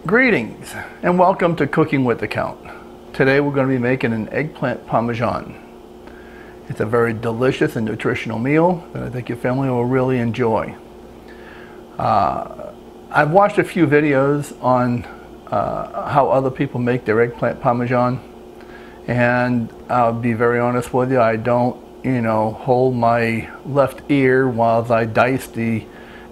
Greetings and welcome to Cooking with the Count. Today we're going to be making an eggplant parmesan. It's a very delicious and nutritional meal that I think your family will really enjoy. I've watched a few videos on how other people make their eggplant parmesan, and I'll be very honest with you, I don't hold my left ear while I dice the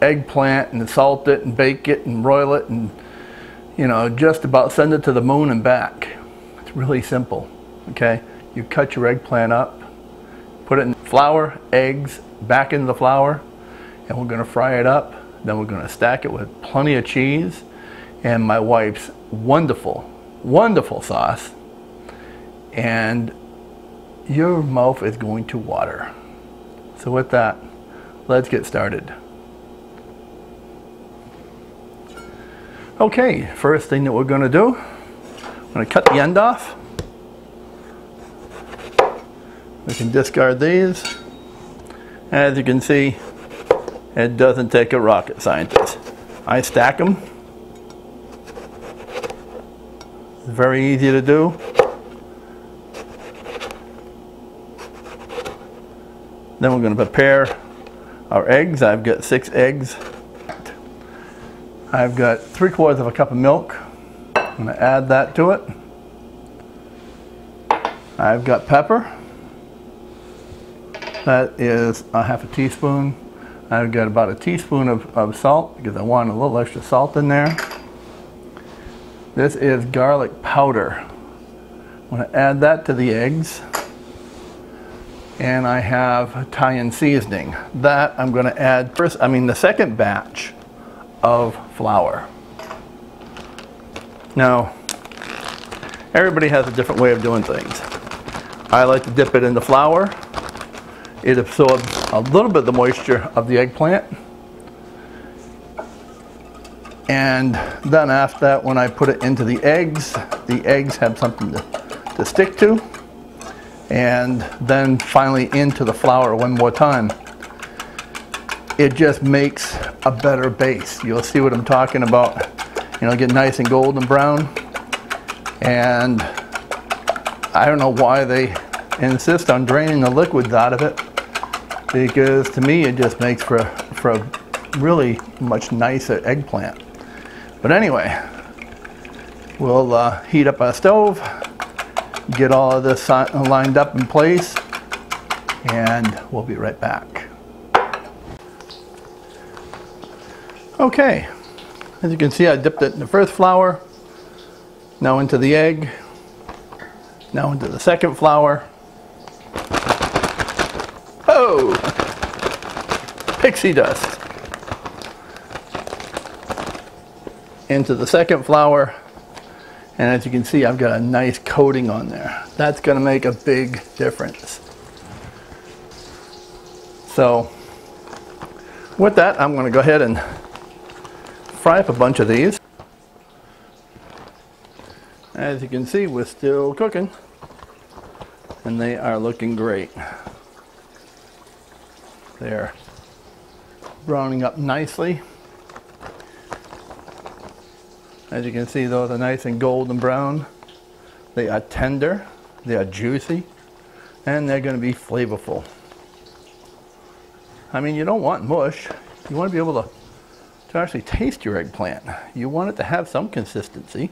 eggplant and salt it and bake it and broil it and just about send it to the moon and back. It's really simple, okay? You cut your eggplant up, put it in flour, eggs, back into the flour, and we're gonna fry it up. Then we're gonna stack it with plenty of cheese and my wife's wonderful, wonderful sauce. And your mouth is going to water. So with that, let's get started. Okay, first thing that we're going to do, I'm going to cut the end off. We can discard these. As you can see, it doesn't take a rocket scientist. I stack them. It's very easy to do. Then we're going to prepare our eggs. I've got 6 eggs. I've got 3/4 of a cup of milk. I'm going to add that to it. I've got pepper. That is a 1/2 teaspoon. I've got about a teaspoon of salt because I want a little extra salt in there. This is garlic powder. I'm going to add that to the eggs. And I have Italian seasoning. That I'm going to add the second batch of flour. Now, everybody has a different way of doing things. I like to dip it in the flour. It absorbs a little bit of the moisture of the eggplant. And then after that, when I put it into the eggs have something to stick to. And then finally into the flour one more time. It just makes a better base. You'll see what I'm talking about. Get nice and golden brown. And I don't know why they insist on draining the liquids out of it, because to me it just makes for a really much nicer eggplant. But anyway, we'll heat up our stove, get all of this lined up in place, and we'll be right back. Okay, as you can see, I dipped it in the first flour, now into the egg, now into the second flour. Oh, pixie dust. Into the second flour, and as you can see, I've got a nice coating on there. That's going to make a big difference. So with that, I'm going to go ahead and fry up a bunch of these. As you can see, we're still cooking, and they are looking great. They're browning up nicely. As you can see, those are nice and golden brown. They are tender, they are juicy, and they're going to be flavorful. I mean, you don't want mush. You want to be able to actually taste your eggplant. You want it to have some consistency.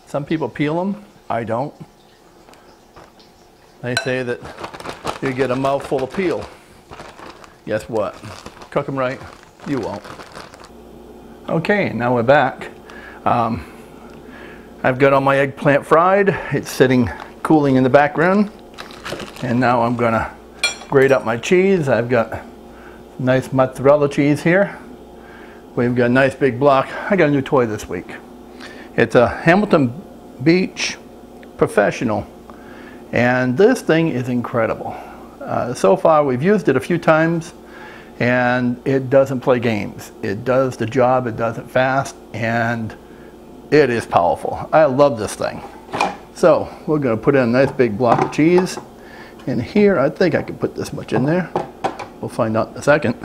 Some people peel them. I don't. They say that you get a mouthful of peel. Guess what? Cook them right, you won't. Okay, now we're back. I've got all my eggplant fried. It's sitting cooling in the background. And now I'm gonna grate up my cheese. I've got nice mozzarella cheese here. We've got a nice big block. I got a new toy this week. It's a Hamilton Beach Professional. And this thing is incredible. So far we've used it a few times, and it doesn't play games. It does the job, it does it fast, and it is powerful. I love this thing. So we're going to put in a nice big block of cheese. And here, I think I can put this much in there. We'll find out in a second.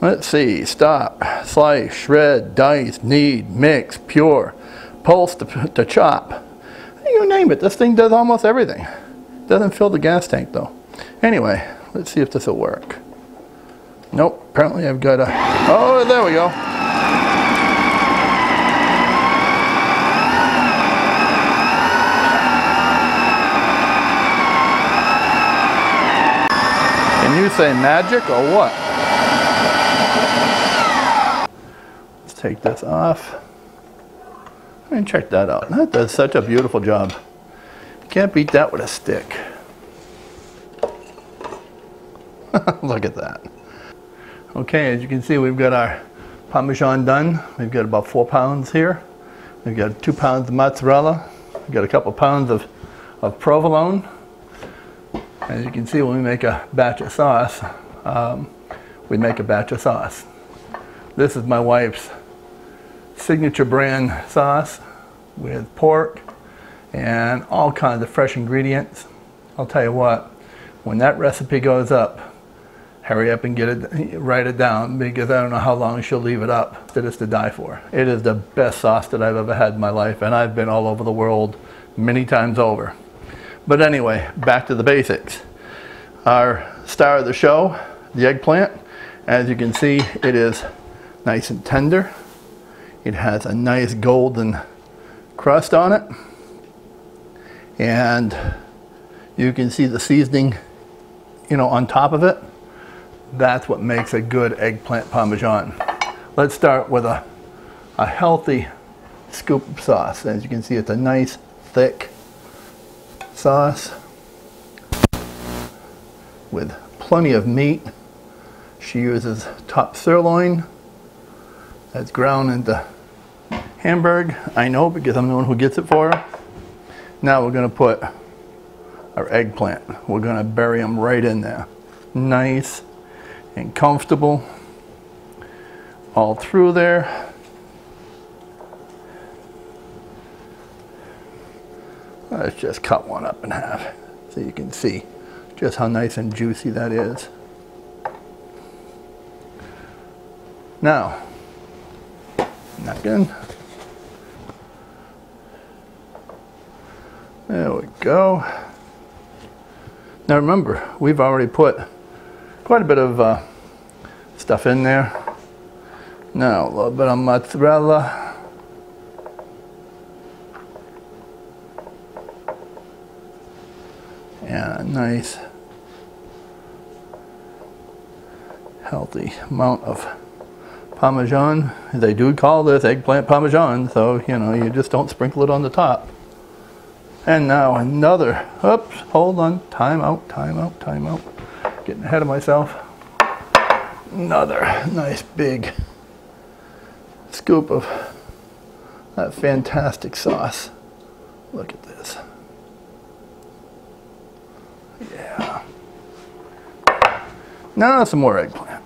Let's see, stop, slice, shred, dice, knead, mix, pure, pulse to chop. You name it, this thing does almost everything. Doesn't fill the gas tank though. Anyway, let's see if this will work. Nope, apparently I've got a, oh, there we go. Can you say magic or what? Let's take this off. And check that out. That does such a beautiful job. Can't beat that with a stick. Look at that. Okay, as you can see, we've got our Parmesan done. We've got about 4 pounds here. We've got 2 pounds of mozzarella. We've got a couple pounds of provolone. As you can see, when we make a batch of sauce, we make a batch of sauce. This is my wife's signature brand sauce with pork and all kinds of fresh ingredients. I'll tell you what, when that recipe goes up, hurry up and get it, write it down, because I don't know how long she'll leave it up. It is to die for. It is the best sauce that I've ever had in my life, and I've been all over the world many times over. But anyway, back to the basics. Our star of the show, the eggplant. As you can see, it is nice and tender. It has a nice golden crust on it. And you can see the seasoning, on top of it. That's what makes a good eggplant parmesan. Let's start with a healthy scoop of sauce. As you can see, it's a nice, thick sauce with plenty of meat. She uses top sirloin that's ground into Hamburg. I know, because I'm the one who gets it for her. Now we're going to put our eggplant. We're going to bury them right in there. Nice and comfortable all through there. Let's just cut one up in half so you can see just how nice and juicy that is. Now, napkin. There we go. Now remember, we've already put quite a bit of stuff in there. Now a little bit of mozzarella. And a nice healthy amount of Parmesan. They do call this eggplant Parmesan, so you just don't sprinkle it on the top. And now another, oops, hold on, time out. Getting ahead of myself. Another nice big scoop of that fantastic sauce. Look at this. Yeah. Now some more eggplant.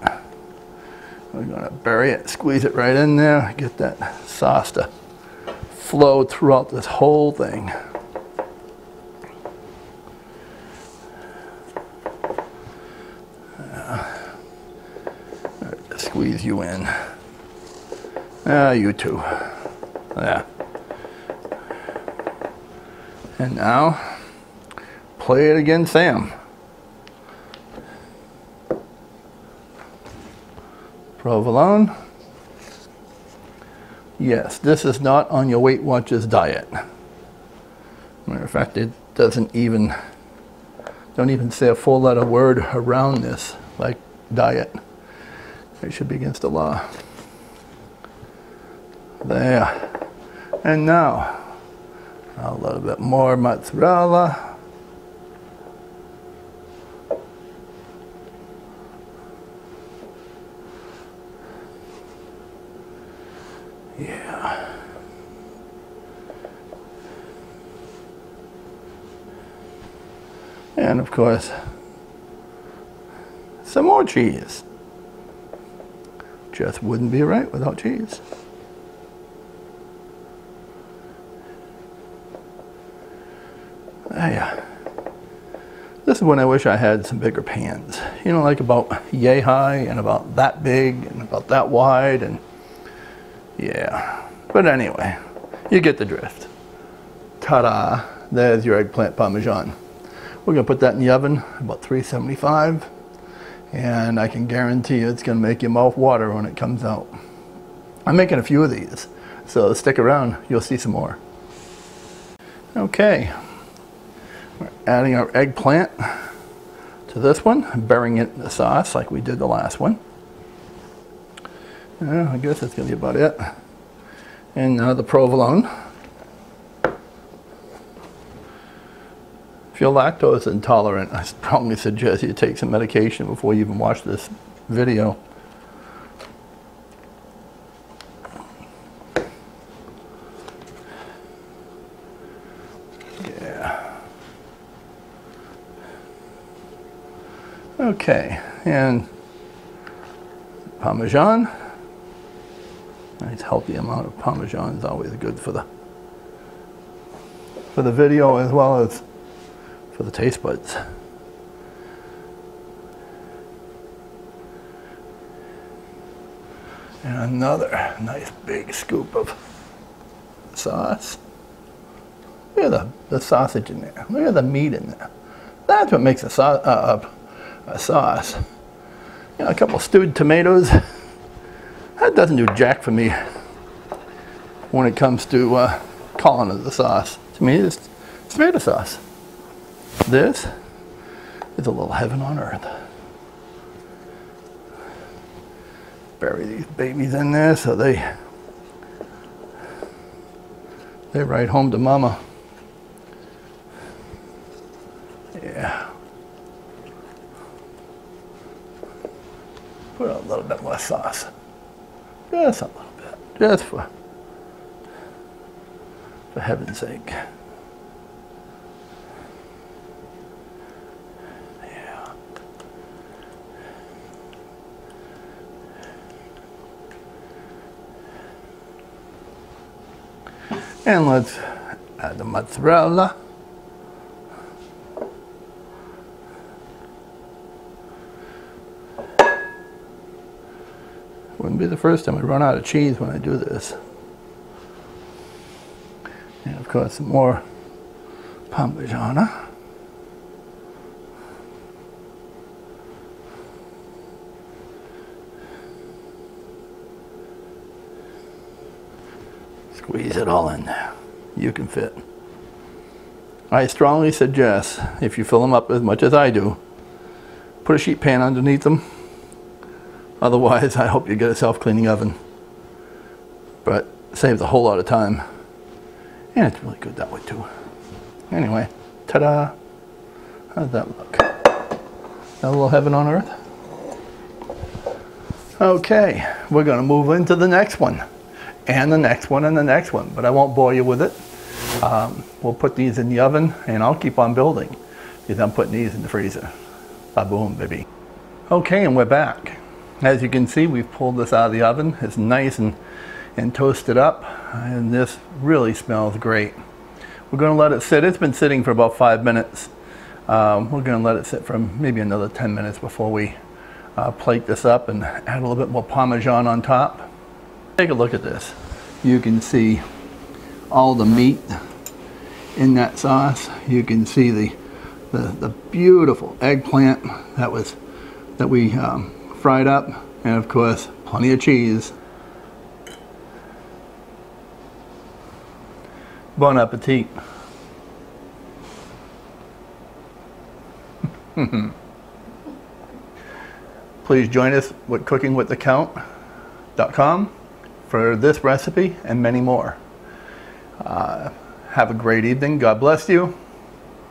We're going to bury it, squeeze it right in there, get that sauce to flow throughout this whole thing. Squeeze you in. You too. Yeah. And now, play it again, Sam. Provolone. Yes, this is not on your Weight Watchers diet. Matter of fact, it don't even say a 4-letter word around this, like diet. It should be against the law. There. And now, a little bit more mozzarella. Yeah. And of course, some more cheese. Just wouldn't be right without cheese. There. This is when I wish I had some bigger pans. You know, like about yay high and about that big and about that wide, and yeah. But anyway, you get the drift. Ta-da! There's your eggplant parmesan. We're gonna put that in the oven, about 375, and I can guarantee you it's gonna make your mouth water when it comes out. I'm making a few of these, so stick around, you'll see some more. Okay, we're adding our eggplant to this one, burying it in the sauce like we did the last one. I guess that's gonna be about it. And now the provolone. If you're lactose intolerant, I strongly suggest you take some medication before you even watch this video. Yeah. Okay, and Parmesan. Nice healthy amount of Parmesan is always good for the video as well as for the taste buds. And another nice big scoop of sauce. Look at the sausage in there. Look at the meat in there. That's what makes a sauce. You know, a couple stewed tomatoes. That doesn't do jack for me when it comes to calling it the sauce. To me, it's tomato sauce. This is a little heaven on earth. Bury these babies in there so they ride home to mama. Yeah. Put a little bit more sauce. Just a little bit. Just for heaven's sake. Yeah. And let's add the mozzarella. Wouldn't be the first time I run out of cheese when I do this. And of course some more Parmesan. Squeeze it all in there. You can fit. I strongly suggest, if you fill them up as much as I do, put a sheet pan underneath them. Otherwise, I hope you get a self-cleaning oven. But it saves a whole lot of time. And it's really good that way too. Anyway, ta-da! How does that look? A little heaven on earth? Okay, we're gonna move into the next one. And the next one and the next one. But I won't bore you with it. We'll put these in the oven and I'll keep on building. Because I'm putting these in the freezer. Ba-boom, baby. Okay, and we're back. As you can see, we've pulled this out of the oven. It's nice and toasted up, and this really smells great. We're going to let it sit. It's been sitting for about 5 minutes. We're going to let it sit for maybe another 10 minutes before we plate this up and add a little bit more Parmesan on top. Take a look at this. You can see all the meat in that sauce. You can see the beautiful eggplant that we fried up, and of course plenty of cheese. Bon appetit. Please join us with cookingwiththecount.com for this recipe and many more. Have a great evening. God bless you.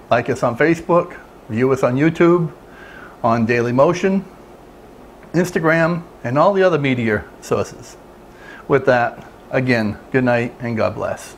Like us on Facebook, view us on YouTube, on Daily Motion, Instagram, and all the other media sources. With that, again, good night and God bless.